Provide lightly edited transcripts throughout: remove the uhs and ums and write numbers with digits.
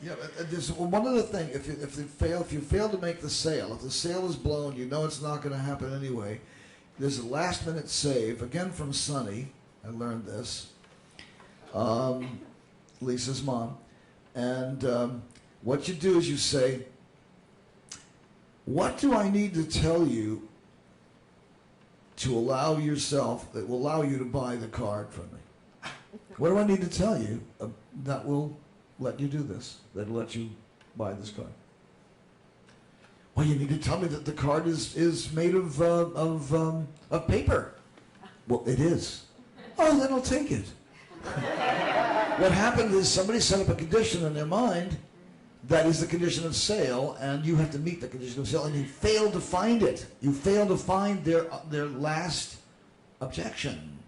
Yeah, there's one other thing. If you fail to make the sale, if the sale is blown, you know it's not going to happen anyway. There's a last-minute save again from Sonny. I learned this. Lisa's mom, and what you do is you say, "What do I need to tell you to allow yourself that will allow you to buy the card from me? What do I need to tell you that will let you do this? That will let you buy this card?" Well, you need to tell me that the card is made of paper. Well, it is. Oh, then I'll take it. What happened is somebody set up a condition in their mind that is the condition of sale, and you have to meet the condition of sale, and you fail to find it. You fail to find their last objection.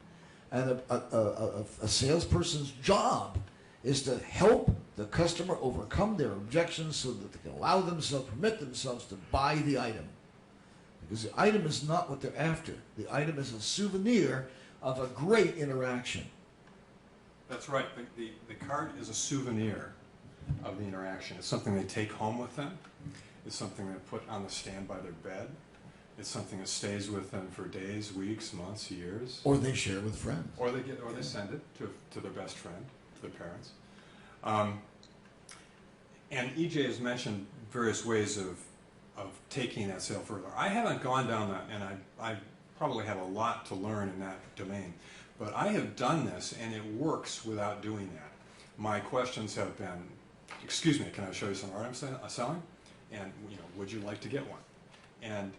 And a salesperson's job is to help the customer overcome their objections so that they can allow themselves, permit themselves to buy the item. Because the item is not what they're after. The item is a souvenir of a great interaction. That's right. The card is a souvenir of the interaction. It's something they take home with them. It's something they put on the stand by their bed. It's something that stays with them for days, weeks, months, years. Or they share with friends. Or they send it to their best friend, to their parents. And EJ has mentioned various ways of taking that sale further. I haven't gone down that, and I probably have a lot to learn in that domain. But I have done this, and it works without doing that. My questions have been, excuse me, can I show you some art I'm selling? And, would you like to get one? And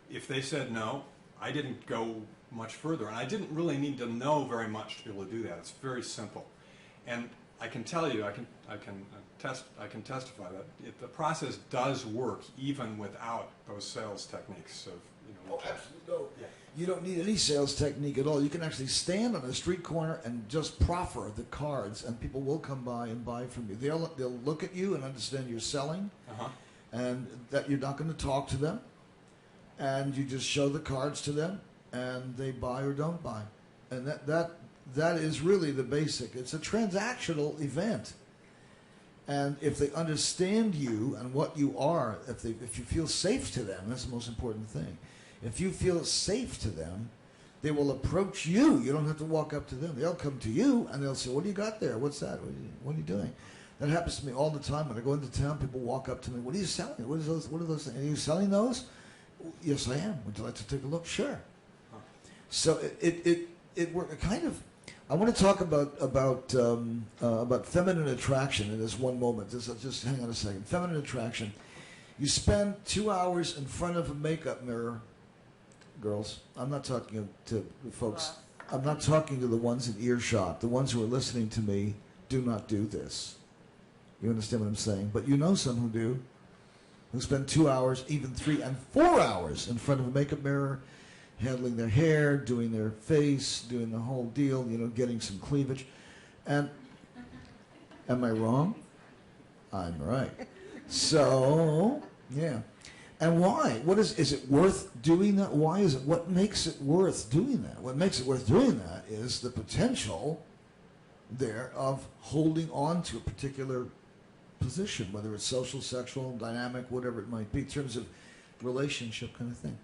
if they said no, I didn't go much further. And I didn't really need to know very much to be able to do that. It's very simple. And I can tell you, I can testify that the process does work even without those sales techniques of, Oh, absolutely. No. Yeah. You don't need any sales technique at all. You can actually stand on a street corner and just proffer the cards, and people will come by and buy from you. They'll look at you and understand you're selling, and that you're not going to talk to them, and you just show the cards to them, and they buy or don't buy, and that is really the basic. It's a transactional event, and if they understand you and what you are, if you feel safe to them, that's the most important thing. If you feel safe to them, they will approach you. You don't have to walk up to them. They'll come to you, and they'll say, "What do you got there? What's that? What are you doing?" That happens to me all the time. When I go into town, people walk up to me, "What are you selling? What are those things? Are you selling those?" "Yes, I am. Would you like to take a look?" "Sure." So it worked kind of. I want to talk about feminine attraction in this one moment. Just hang on a second. Feminine attraction. You spend 2 hours in front of a makeup mirror. Girls, I'm not talking to folks. I'm not talking to the ones in earshot. The ones who are listening to me do not do this. You understand what I'm saying? But you know some who do, who spend 2 hours, even 3 and 4 hours in front of a makeup mirror, handling their hair, doing their face, doing the whole deal, getting some cleavage. And am I wrong? I'm right. So, yeah. And why? Is it worth doing that? Why is it? What makes it worth doing that? What makes it worth doing that is the potential there of holding on to a particular position, whether it's social, sexual, dynamic, whatever it might be, in terms of relationship kind of thing.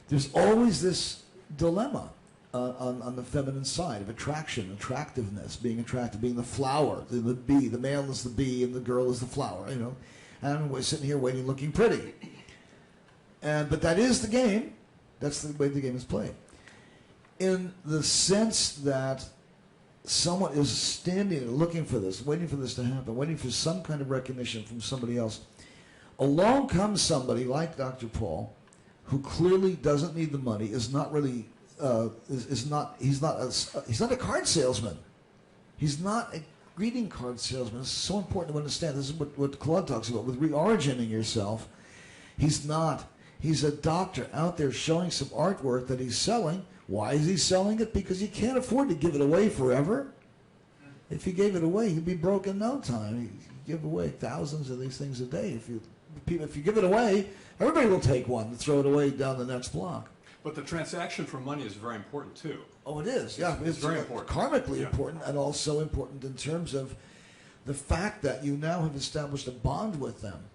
There's always this dilemma on the feminine side of attraction, attractiveness, being attractive, being the flower, the bee. The male is the bee and the girl is the flower, And we're sitting here waiting, looking pretty. But that is the game. That's the way the game is played. In the sense that someone is standing and looking for this, waiting for this to happen, waiting for some kind of recognition from somebody else. Along comes somebody like Dr. Paul, who clearly doesn't need the money, is not really, he's not a card salesman. He's not a greeting card salesman. It's so important to understand. This is what Claude talks about with re-origining yourself. He's not. He's a doctor out there showing some artwork that he's selling. Why is he selling it? Because he can't afford to give it away forever. If he gave it away, he'd be broke in no time. He'd give away thousands of these things a day. If you give it away, everybody will take one and throw it away down the next block. But the transaction for money is very important too. Oh, it is. Yeah, It's very important. Karmically Yeah. important, and also important in terms of the fact that you now have established a bond with them.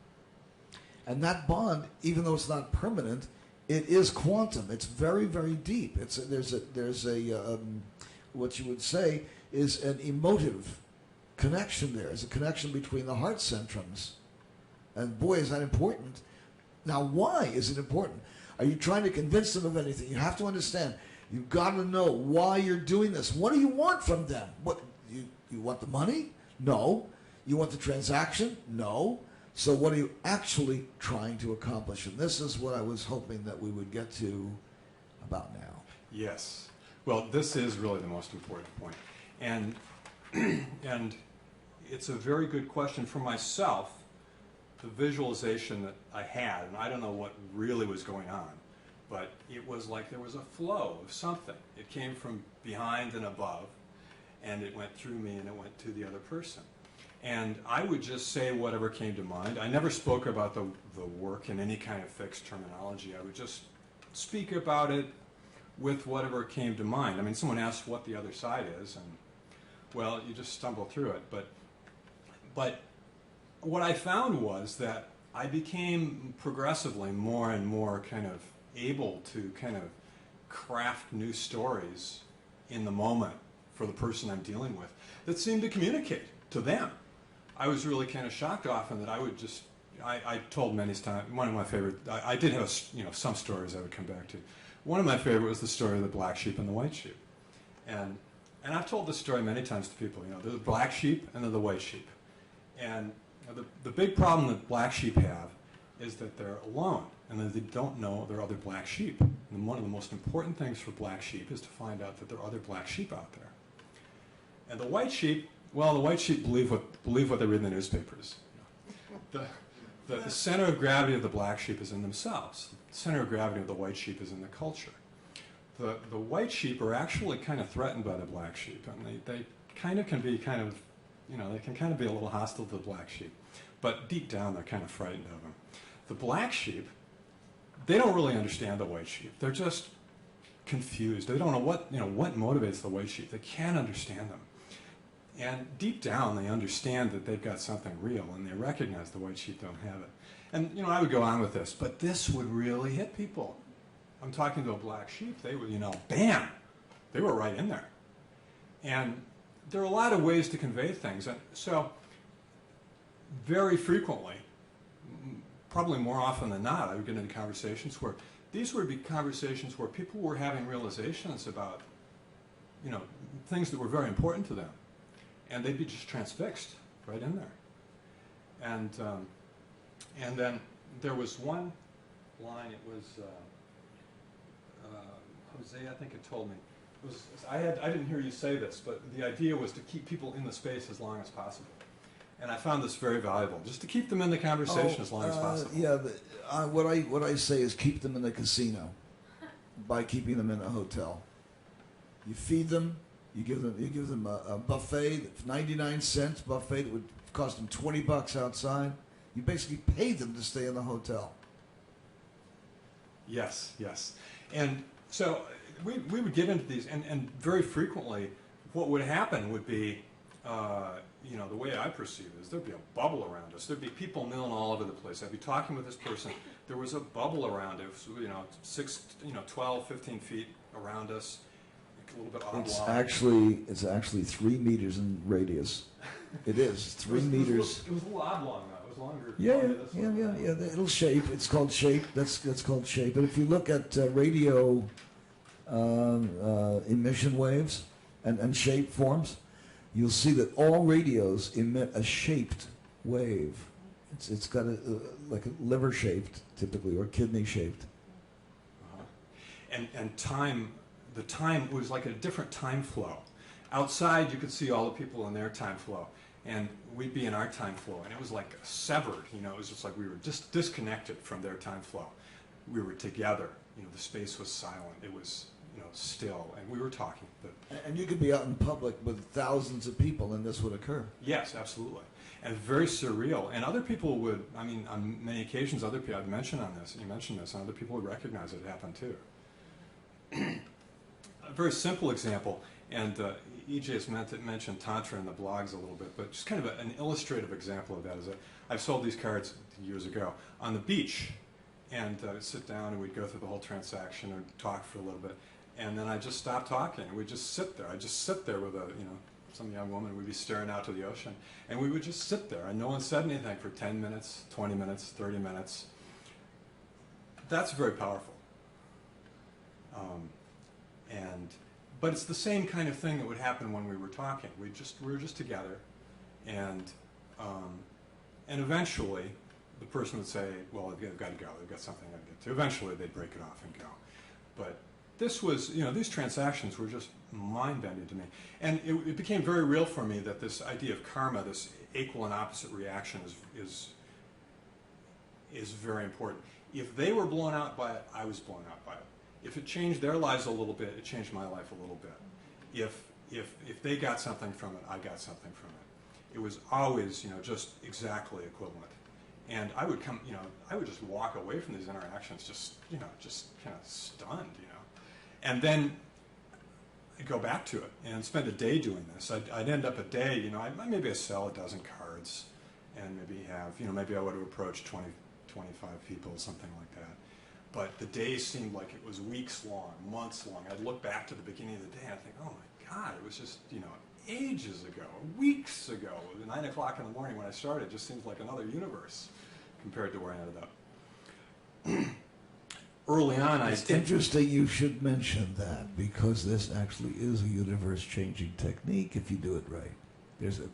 And that bond, even though it's not permanent, it is quantum. It's very, very deep. There's a what you would say is an emotive connection there. It's a connection between the heart centrums. And boy, is that important. Now, why is it important? Are you trying to convince them of anything? You have to understand. You've got to know why you're doing this. What do you want from them? What you want the money? No. You want the transaction? No. So what are you actually trying to accomplish? And this is what I was hoping that we would get to about now. Yes. Well, this is really the most important point. And, and it's a very good question for myself. The visualization that I had, and I don't know what really was going on, but it was like there was a flow of something. It came from behind and above, and it went through me and it went to the other person. And I would just say whatever came to mind. I never spoke about the work in any kind of fixed terminology. I would just speak about it with whatever came to mind. I mean, someone asked what the other side is, and, well, you just stumble through it. But what I found was that I became progressively more and more kind of able to kind of craft new stories in the moment for the person I'm dealing with that seemed to communicate to them. I was really kind of shocked often that I would just, I told many times, one of my favorite, I did have some stories I would come back to. One of my favorite was the story of the black sheep and the white sheep. And I've told this story many times to people, there's the black sheep and then the white sheep. And the big problem that black sheep have is that they're alone and that they don't know there are other black sheep. And one of the most important things for black sheep is to find out that there are other black sheep out there. And the white sheep, well, the white sheep believe what they read in the newspapers. The center of gravity of the black sheep is in themselves. The center of gravity of the white sheep is in the culture. The white sheep are actually kind of threatened by the black sheep, and they kind of can be they can kind of be a little hostile to the black sheep. But deep down, they're kind of frightened of them. The black sheep, they don't really understand the white sheep. They're just confused. They don't know what motivates the white sheep. They can't understand them. And deep down, they understand that they've got something real, and they recognize the white sheep don't have it. And, I would go on with this, but this would really hit people. I'm talking to a black sheep. They would, bam! They were right in there. And there are a lot of ways to convey things. And so, very frequently, probably more often than not, I would get into conversations where these would be conversations where people were having realizations about, things that were very important to them. And they'd be just transfixed right in there. And then there was one line, it was Jose, I think it told me. I didn't hear you say this, but the idea was to keep people in the space as long as possible. And I found this very valuable, just to keep them in the conversation as long as possible. Yeah, what I say is keep them in the casino by keeping them in a hotel. You feed them. You give them a buffet, 99 cents buffet that would cost them $20 outside. You basically pay them to stay in the hotel. Yes. And so we would get into these, and very frequently what would happen would be, the way I perceive it is there'd be a bubble around us. There'd be people milling all over the place. I'd be talking with this person. There was a bubble around us, 12, 15 feet around us. A little bit oblong. It's actually 3 meters in radius. It is 3 meters. It was a little oblong though. It was longer. Yeah. It'll shape. It's called shape. That's called shape. But if you look at radio emission waves and shape forms, you'll see that all radios emit a shaped wave. It's got like a liver shaped typically, or kidney shaped. And time. The time was like a different time flow. Outside, you could see all the people in their time flow, and we'd be in our time flow, and it was like severed. It was just like we were just disconnected from their time flow. We were together. The space was silent. It was, still, and we were talking. And you could be out in public with thousands of people, and this would occur. Yes, absolutely, and very surreal. And other people would. On many occasions, other people I'd mention on this. You mentioned this, and other people would recognize it happened too. a very simple example, and EJ has mentioned Tantra in the blogs a little bit, but just kind of an illustrative example of that is that I've sold these cards years ago on the beach, and sit down and we'd go through the whole transaction and talk for a little bit, and then I just stop talking. We'd just sit there. I'd just sit there with some young woman. We'd be staring out to the ocean, and we would just sit there, and no one said anything for 10 minutes, 20 minutes, 30 minutes. That's very powerful. But it's the same kind of thing that would happen when we were talking. We were just together, and eventually the person would say, "Well, I've got to go. They've got something I've got to get to." Eventually they'd break it off and go. But this was, these transactions were just mind-bending to me, and it became very real for me that this idea of karma, this equal and opposite reaction, is very important. If they were blown out by it, I was blown out by it. If it changed their lives a little bit, it changed my life a little bit. If they got something from it, I got something from it. It was always, just exactly equivalent. And I would I would just walk away from these interactions just kind of stunned, And then I'd go back to it and spend a day doing this. I'd end up a day, maybe I sell a dozen cards and maybe maybe I would have approached 20, 25 people, something like that. But the days seemed like it was weeks long, months long. I'd look back to the beginning of the day and I'd think, oh my God, it was just, ages ago, weeks ago. 9 o'clock in the morning when I started just seems like another universe compared to where I ended up. Early on, it's interesting you should mention that, because this actually is a universe-changing technique if you do it right.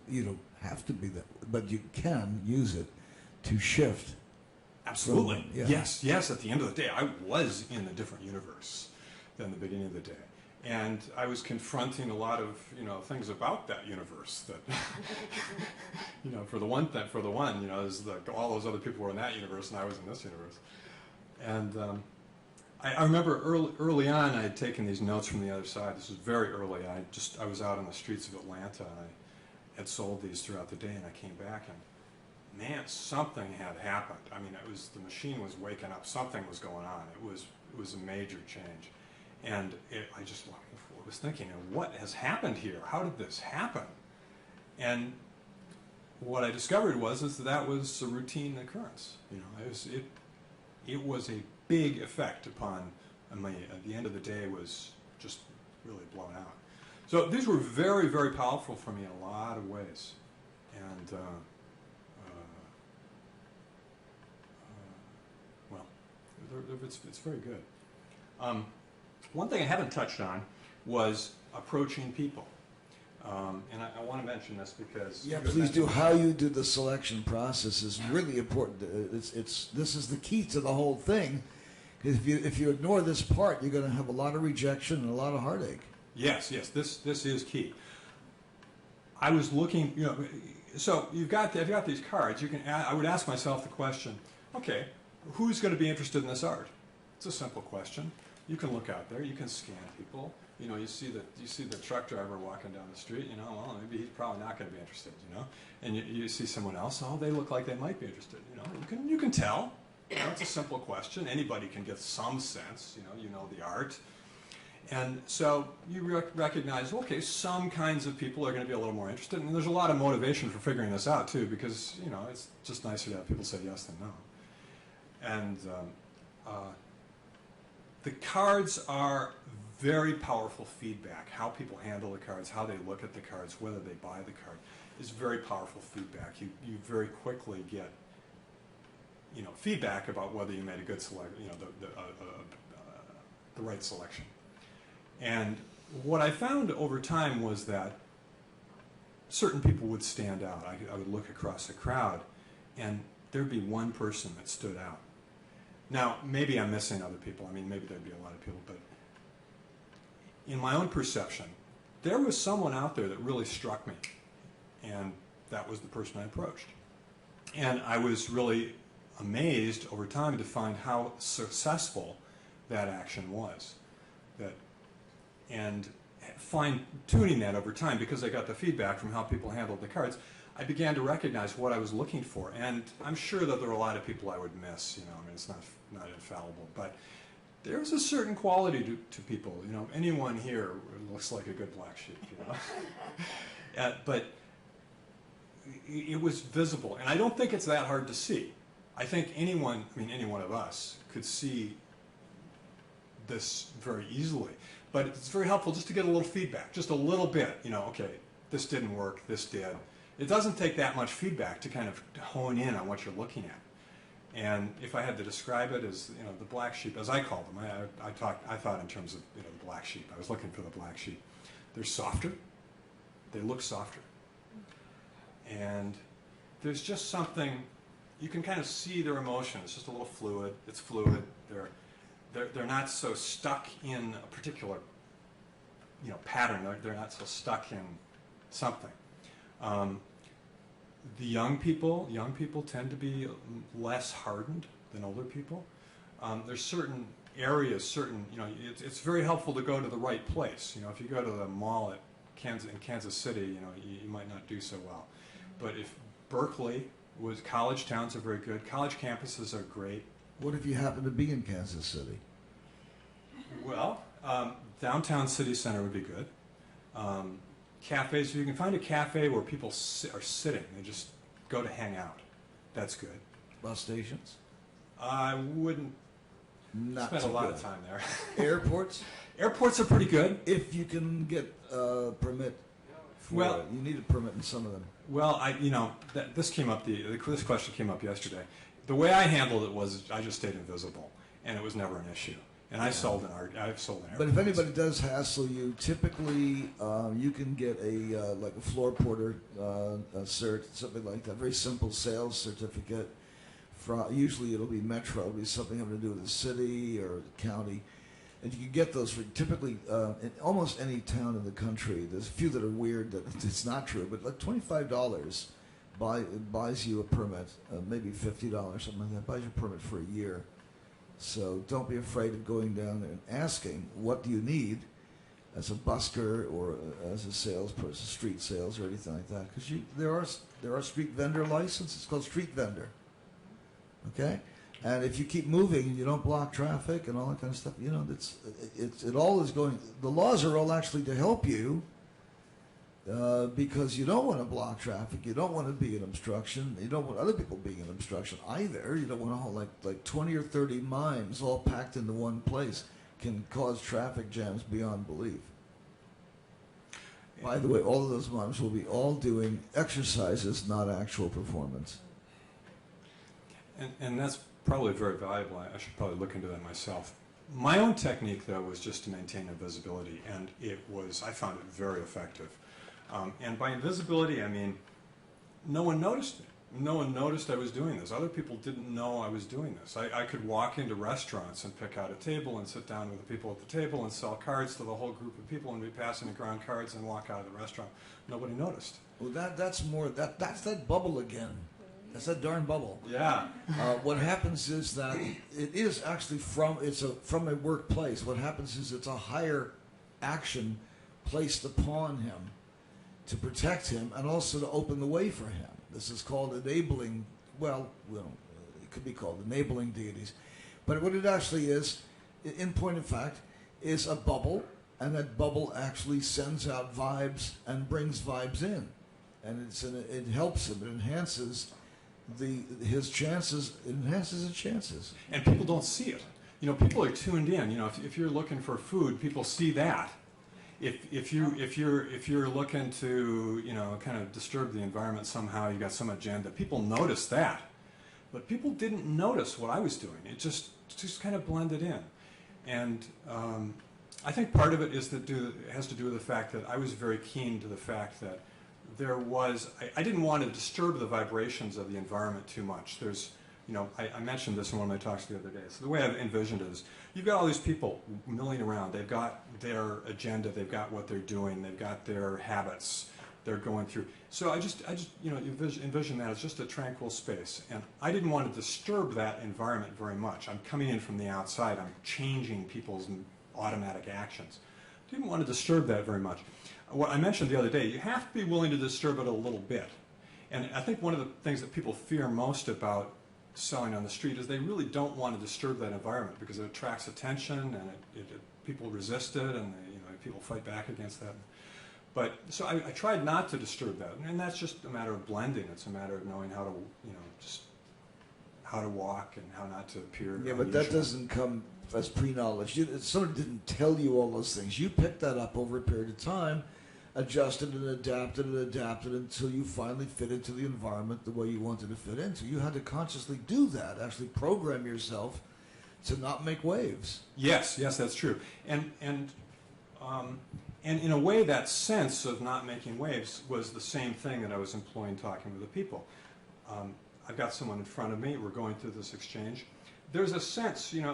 You don't have to be that, but you can use it to shift. Absolutely. Yes. At the end of the day, I was in a different universe than the beginning of the day. And I was confronting a lot of, things about that universe that, for the one, all those other people were in that universe and I was in this universe. And I remember early on I had taken these notes from the other side. This was very early. I was out on the streets of Atlanta and I had sold these throughout the day, and I came back and, man, something had happened. I mean, the machine was waking up. Something was going on. It was a major change. And I was thinking, what has happened here? How did this happen? And what I discovered was that was a routine occurrence. It was a big effect upon me. At the end of the day, was just really blown out. So these were very, very powerful for me in a lot of ways. And it's very good. One thing I haven't touched on was approaching people. And I want to mention this because... Yeah, please do. How you do the selection process is really important. This is the key to the whole thing. If you ignore this part, you're going to have a lot of rejection and a lot of heartache. Yes, this is key. I was looking, so if you've got these cards, I would ask myself the question, okay, who's going to be interested in this art? It's a simple question. You can look out there, you can scan people. You see the truck driver walking down the street. Well, maybe he's probably not going to be interested. And you see someone else. Oh, they look like they might be interested. You can tell. It's a simple question. Anybody can get some sense. You know the art, and so you recognize. Okay, some kinds of people are going to be a little more interested, and there's a lot of motivation for figuring this out too, because it's just nicer to have people say yes than no. And the cards are very powerful feedback. How people handle the cards, how they look at the cards, whether they buy the card, is very powerful feedback. You very quickly get feedback about whether you made a good the right selection. And what I found over time was that certain people would stand out. I would look across the crowd, and there'd be one person that stood out. Now, maybe I'm missing other people. I mean, maybe there'd be a lot of people, but in my own perception, there was someone out there that really struck me, and that was the person I approached. And I was really amazed over time to find how successful that action was. And fine-tuning that over time, because I got the feedback from how people handled the cards, I began to recognize what I was looking for. And I'm sure that there were a lot of people I would miss. I mean, it's not infallible, but there's a certain quality to people. You know, anyone here looks like a good black sheep, you know. But it was visible, and I don't think it's that hard to see. I think anyone, I mean, any one of us could see this very easily. But it's very helpful just to get a little feedback, just a little bit. You know, okay, this didn't work, this did. It doesn't take that much feedback to kind of hone in on what you're looking at. And if I had to describe it as, you know, the black sheep, as I call them, I thought in terms of, you know, the black sheep. I was looking for the black sheep. They're softer. They look softer. And there's just something, you can kind of see their emotion. It's just a little fluid. It's fluid. They're not so stuck in a particular, you know, pattern. They're not so stuck in something. The young people tend to be less hardened than older people. There's certain areas, you know, it's very helpful to go to the right place. You know, if you go to the mall in Kansas City, you know, you might not do so well. But if Berkeley college towns are very good. College campuses are great. What if you happen to be in Kansas City? Well, downtown city center would be good. Cafes, if you can find a cafe where people are sitting, they just go to hang out, that's good. Bus stations? I wouldn't spend a lot of time there. Airports? Airports are pretty good. If you can get a permit for well, you need a permit in some of them. Well, this came up, this question came up yesterday. The way I handled it was I just stayed invisible, and it was never an issue. And I've sold an airport. But if anybody does hassle you, typically you can get a like a floor porter cert, something like that. Very simple sales certificate. Usually it'll be Metro. It'll be something having to do with the city or the county. And you can get those for typically in almost any town in the country. There's a few that are weird that it's not true, but like $25 buys you a permit, maybe $50, something like that. Buys you a permit for a year. So don't be afraid of going down there and asking, what do you need as a busker or as a salesperson, street sales or anything like that? Because there are street vendor licenses. It's called street vendor. Okay? And if you keep moving and you don't block traffic and all that kind of stuff, you know, it all is going, the laws are all actually to help you because you don't want to block traffic, you don't want to be an obstruction, you don't want other people being an obstruction either. You don't want to hold like 20 or 30 mimes all packed into one place can cause traffic jams beyond belief. By the way, all of those mimes will be all doing exercises, not actual performance. And that's probably very valuable. I should probably look into that myself. My own technique, though, was just to maintain invisibility, and I found it very effective. And by invisibility, I mean, no one noticed it. No one noticed I was doing this. Other people didn't know I was doing this. I could walk into restaurants and pick out a table and sit down with the people at the table and sell cards to the whole group of people and be passing around cards and walk out of the restaurant. Nobody noticed. Well, that's that bubble again. That's that darn bubble. Yeah. What happens is that it is actually from a workplace. What happens is it's a higher action placed upon him to protect him and also to open the way for him. This is called enabling. Well, it could be called enabling deities, but what it actually is, in point of fact, is a bubble, and that bubble actually sends out vibes and brings vibes in, and it helps him. It enhances his chances. It enhances his chances. And people don't see it. You know, people are tuned in. You know, if you're looking for food, people see that. If you're looking to, you know, kind of disturb the environment somehow, you got some agenda. People notice that, but people didn't notice what I was doing. It just kind of blended in, and I think part of it has to do with the fact that I was very keen to the fact that I didn't want to disturb the vibrations of the environment too much. You know, I mentioned this in one of my talks the other day. So the way I've envisioned it is, you've got all these people milling around. They've got their agenda. They've got what they're doing. They've got their habits they're going through. So I just you know, envision that as just a tranquil space. And I didn't want to disturb that environment very much. I'm coming in from the outside. I'm changing people's automatic actions. Didn't want to disturb that very much. What I mentioned the other day, you have to be willing to disturb it a little bit. And I think one of the things that people fear most about selling on the street is they really don't want to disturb that environment because it attracts attention and people resist it, and people fight back against that. But so I tried not to disturb that, and that's just a matter of blending. It's a matter of knowing how to just how to walk and how not to appear. Yeah, but that doesn't come as pre-knowledge. Somebody didn't tell you all those things. You picked that up over a period of time, adjusted and adapted until you finally fit into the environment the way you wanted to fit into. You had to consciously do that, actually program yourself to not make waves. Yes, that's true. And in a way, that sense of not making waves was the same thing that I was employing talking with the people. I've got someone in front of me. We're going through this exchange. There's a sense, you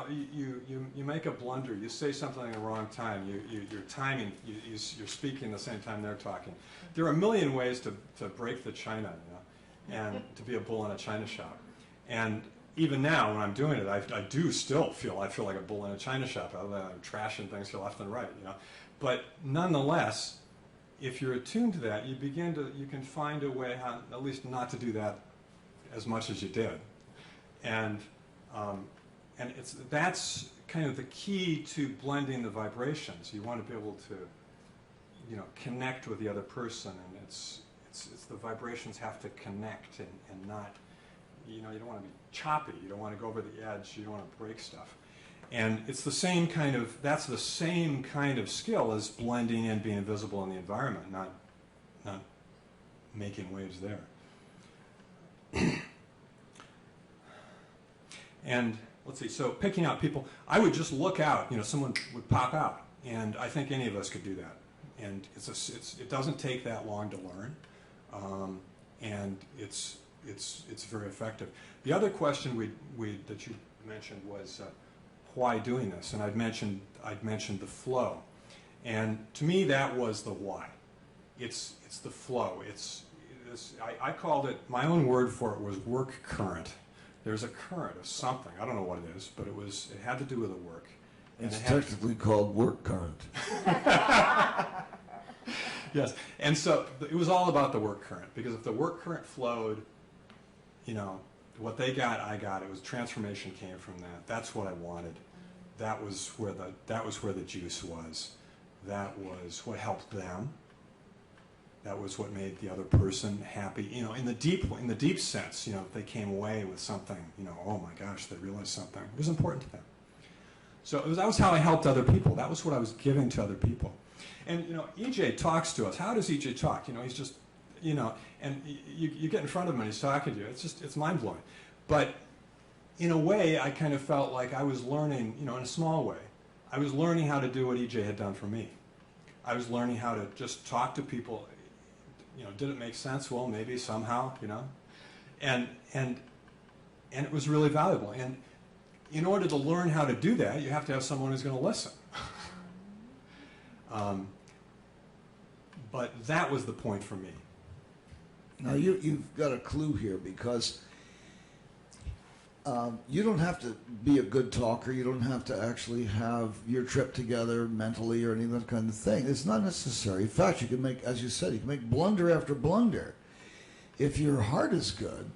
make a blunder. You say something at the wrong time. You're timing. You're speaking the same time they're talking. There are a million ways to break the china, and to be a bull in a china shop. And even now, when I'm doing it, I do still feel like a bull in a china shop. I'm trashing things to left and right, But nonetheless, if you're attuned to that, you can find a way how, at least not to do that as much as you did, and that's kind of the key to blending the vibrations. You want to be able to, connect with the other person, and it's the vibrations have to connect and not, you don't want to be choppy. You don't want to go over the edge. You don't want to break stuff. And it's the same kind of, that's the same kind of skill as blending in, being invisible in the environment, not making waves there. And let's see, so picking out people, I would just look out, someone would pop out, and I think any of us could do that. And it doesn't take that long to learn, and it's very effective. The other question that you mentioned was why doing this, and I'd mentioned the flow, and to me that was the why. It's the flow. I called it, my own word for it was work current. There's a current of something. I don't know what it is, but it had to do with the work. And it's technically called work current. Yes, and so it was all about the work current, because if the work current flowed, what they got, I got. It was transformation came from that. That's what I wanted. That was where the juice was. That was what helped them. That was what made the other person happy. In the deep sense, if they came away with something, oh my gosh, they realized something. It was important to them. So that was how I helped other people. That was what I was giving to other people. And EJ talks to us. How does EJ talk? He's just, and you get in front of him and he's talking to you. It's mind blowing. But in a way, I kind of felt like I was learning, in a small way. I was learning how to do what EJ had done for me. I was learning how to just talk to people. Did it make sense? Well, maybe somehow, and it was really valuable. And in order to learn how to do that, you have to have someone who's going to listen. But that was the point for me. Now you've got a clue here, because you don't have to be a good talker. You don't have to actually have your trip together mentally or any of that kind of thing. It's not necessary. In fact, you can make, as you said, you can make blunder after blunder. If your heart is good,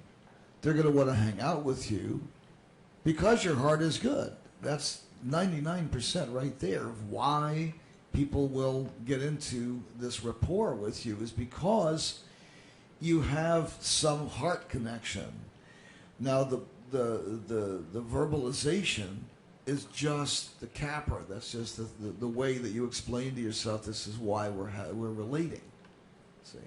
they're going to want to hang out with you because your heart is good. That's 99% right there of why people will get into this rapport with you, is because you have some heart connection. Now the verbalization is just the capper. That's just the way that you explain to yourself, this is why we're relating. See,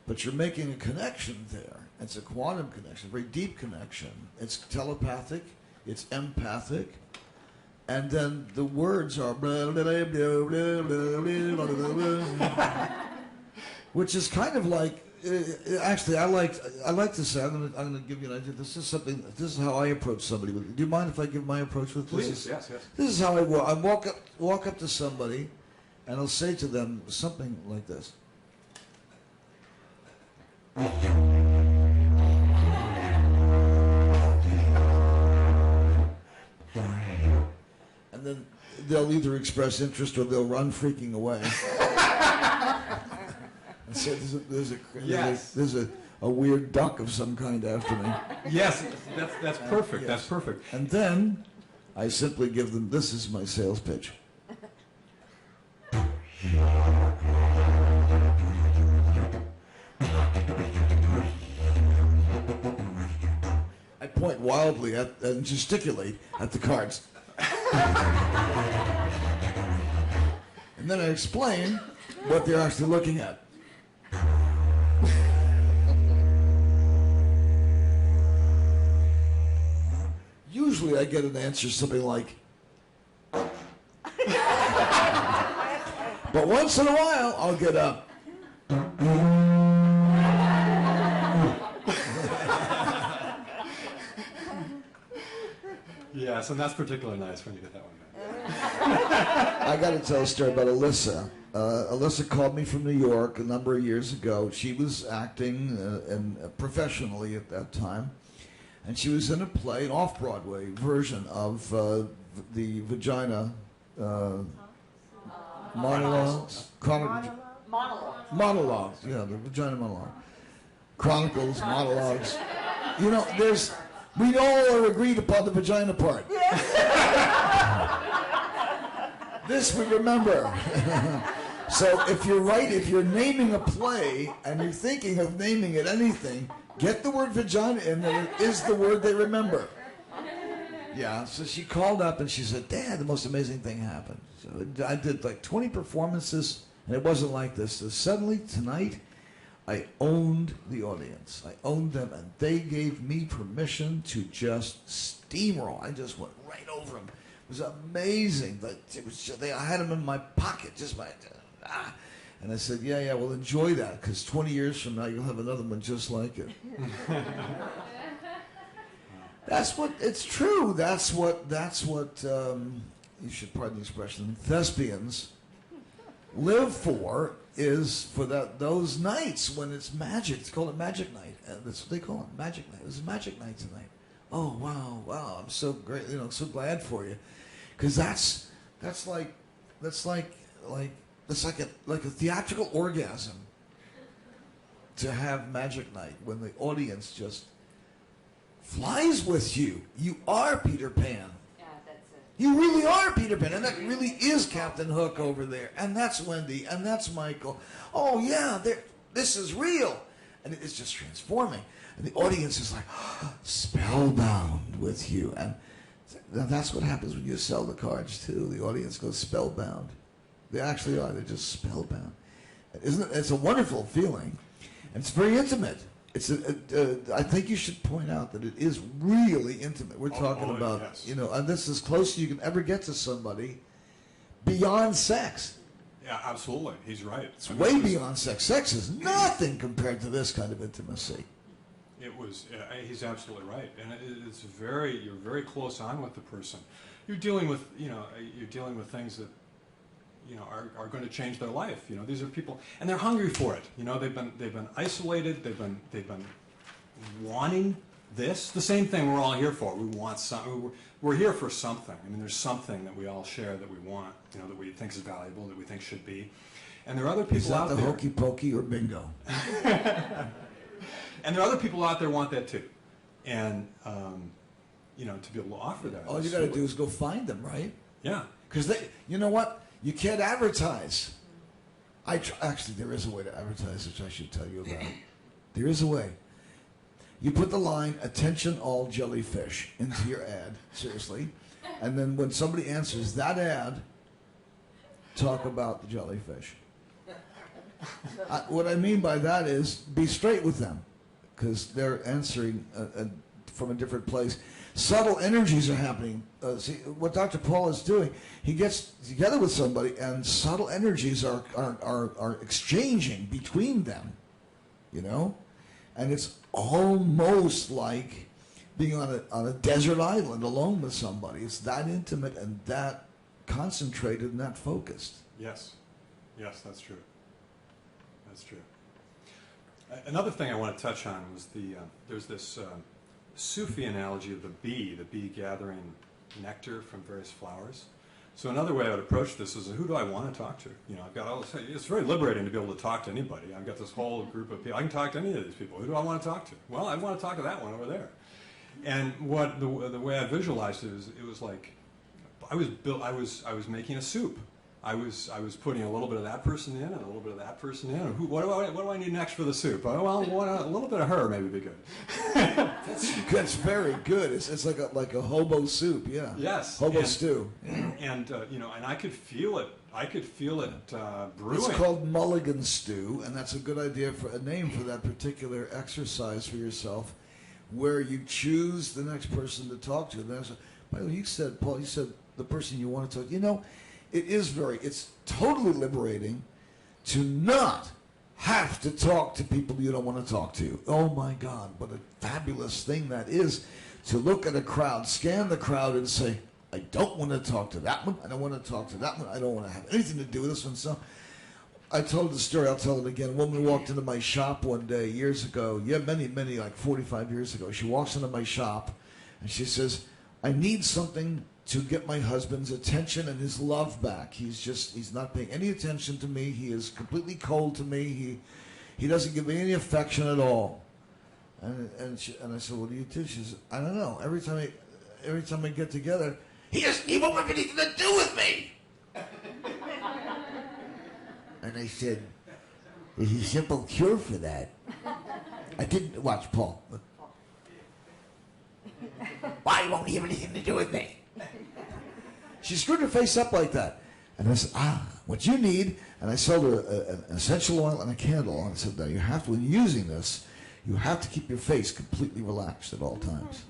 but you're making a connection there. It's a quantum connection, a very deep connection. It's telepathic, it's empathic, and then the words are blah, blah, blah, blah, blah, blah, blah, blah, which is kind of like. Actually, I like to say, I'm going to give you an idea. This is how I approach somebody. Do you mind if I give my approach with this? Please, yes. This is how I walk up to somebody, and I'll say to them something like this. And then they'll either express interest or they'll run freaking away. So there's a weird duck of some kind after me. Yes, that's perfect. Yes. That's perfect. And then I simply give them, this is my sales pitch. I point wildly at and gesticulate at the cards. And then I explain what they're actually looking at. Usually I get an answer something like, but once in a while I'll get a, Yes, and that's particularly nice when you get that one back. I got to tell a story about Alyssa. Alyssa called me from New York a number of years ago. She was acting professionally at that time, and she was in a play, an off-Broadway version of the Vagina monologues. Monologues, yeah, the Vagina monologue. Chronicles, monologues. You know, we all are agreed upon the vagina part. This we remember. So if you're naming a play and you're thinking of naming it anything, get the word vagina in there. It is the word they remember. Yeah, so she called up and she said, Dad, the most amazing thing happened. So I did like 20 performances, and it wasn't like this. So suddenly, tonight, I owned the audience. I owned them, and they gave me permission to just steamroll. I just went right over them. It was amazing. I had them in my pocket, and I said, yeah, well, enjoy that, because 20 years from now, you'll have another one just like it. It's true. That's what you should pardon the expression, thespians live for, is for those nights when it's magic. It's called a magic night. That's what they call it, magic night. It was a magic night tonight. Oh, wow, I'm so great, so glad for you. Because that's like a theatrical orgasm to have magic night when the audience just flies with you. You are Peter Pan. Yeah, that's it. You really are Peter Pan, and that really is Captain Hook over there, and that's Wendy, and that's Michael. Oh yeah, this is real, and it's just transforming. And the audience is like spellbound with you, and that's what happens when you sell the cards too. The audience goes spellbound. They actually are. They're just spellbound. It's a wonderful feeling, and it's very intimate. I think you should point out that it is really intimate. We're talking about, yes. And this is as close as you can ever get to somebody beyond sex. Yeah, absolutely. He's right. It's way beyond sex. Sex is nothing compared to this kind of intimacy. He's absolutely right, and you're very close on with the person. You're dealing with things that, are going to change their life. These are people, and they're hungry for it. They've been isolated. They've been wanting this. The same thing we're all here for. We want something. We're here for something. I mean, there's something that we all share that we want. That we think is valuable, that we think should be. And there are other people out there. Is that the hokey pokey or bingo? And there are other people out there who want that too, and to be able to offer that. All you got to do is go find them, right? Yeah. Because you know what? You can't advertise. Actually, there is a way to advertise, which I should tell you about. There is a way. You put the line, "Attention all jellyfish," into your ad, seriously. And then when somebody answers that ad, talk about the jellyfish. What I mean by that is be straight with them, because they're answering from a different place. Subtle energies are happening. See, what Dr. Paul is doing, he gets together with somebody, and subtle energies are exchanging between them, and it's almost like being on a desert island alone with somebody. It's that intimate and that concentrated and that focused. Yes, that's true. That's true. Another thing I want to touch on was there's this Sufi analogy of the bee gathering nectar from various flowers. So another way I would approach this is, who do I want to talk to? You know, I've got all this. It's very liberating to be able to talk to anybody. I've got this whole group of people. I can talk to any of these people. Who do I want to talk to? Well, I want to talk to that one over there. And what the way I visualized it is, it was like I was making a soup. I was putting a little bit of that person in and a little bit of that person in. What do I need next for the soup? Oh, well, a little bit of her maybe would be good. That's very good. It's like a hobo soup, yeah. Yes. Hobo stew. And you know, and I could feel it. I could feel it brewing. It's called mulligan stew, and that's a good idea for a name for that particular exercise for yourself, where you choose the next person to talk to. By the way, Paul, you said the person you want to talk to. You know, it's totally liberating to not have to talk to people you don't want to talk to. Oh my God, what a fabulous thing that is, to look at a crowd, scan the crowd and say, I don't want to talk to that one, I don't want to talk to that one, I don't want to have anything to do with this one. So I told the story, I'll tell it again. A woman walked into my shop one day years ago, many, like 45 years ago. She walks into my shop and she says, I need something to get my husband's attention and his love back. He's not paying any attention to me. He is completely cold to me. He doesn't give me any affection at all. And I said, what do you do? She says, I don't know. Every time I get together, he won't have anything to do with me. And I said, there's a simple cure for that. I didn't watch Paul. Why won't he have anything to do with me? She screwed her face up like that. And I said, what you need, and I sold her an essential oil and a candle. And I said, now you have to, when you're using this, you have to keep your face completely relaxed at all times.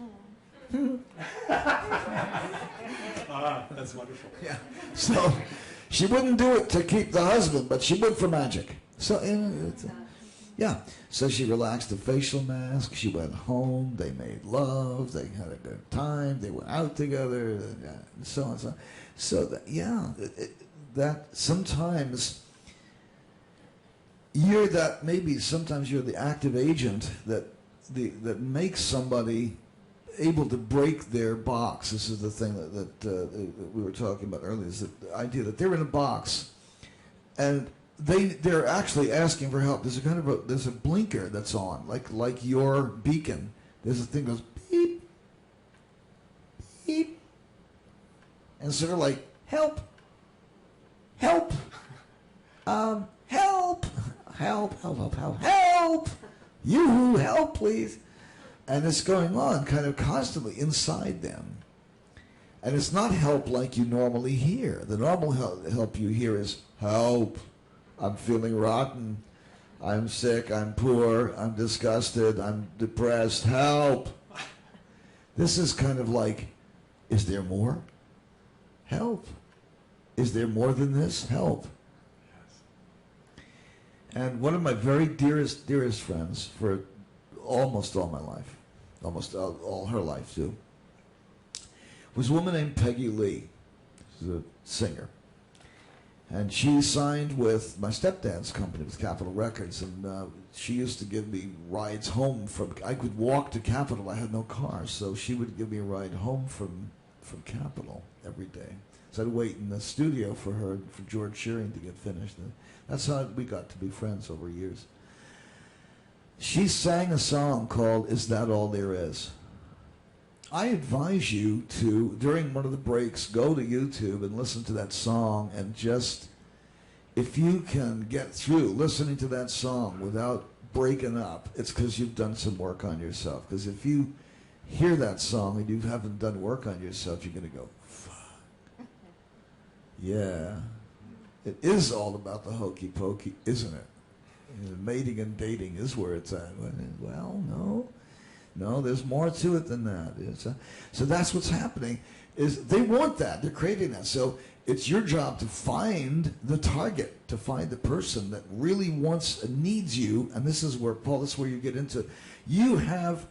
That's wonderful. Yeah. So she wouldn't do it to keep the husband, but she would for magic. So, yeah. So she relaxed the facial mask. She went home. They made love. They had a good time. They went out together, and so on and so on. So, that sometimes sometimes you're the active agent that makes somebody able to break their box. This is the thing that we were talking about earlier, is the idea that they're in a box and they're actually asking for help. There's a blinker that's on, like your beacon. There's a thing that goes beep, beep, and sort of like help, help, help, help, you help, please. And it's going on kind of constantly inside them. And it's not help like you normally hear. The normal help you hear is help. I'm feeling rotten. I'm sick. I'm poor. I'm disgusted. I'm depressed. Help. This is kind of like, is there more? Help. Is there more than this? Help. And one of my very dearest friends for almost all my life, almost all her life too, was a woman named Peggy Lee. She's a singer. And she signed with my stepdad's company, with Capitol Records, and she used to give me rides home I could walk to Capitol, I had no car, so she would give me a ride home from Capitol every day. So I'd wait in the studio for George Shearing to get finished. And that's how we got to be friends over years. She sang a song called Is That All There Is? I advise you to, during one of the breaks, go to YouTube and listen to that song, and just, if you can get through listening to that song without breaking up, it's because you've done some work on yourself. Because if you hear that song and you haven't done work on yourself, you're going to go, fuck. Yeah. It is all about the hokey pokey, isn't it? Mating and dating is where it's at. Well, no, there's more to it than that. So that's what's happening. Is they want that. They're craving that. So it's your job to find the target, to find the person that really wants and needs you. And this is where, Paul, this is where you get into. You have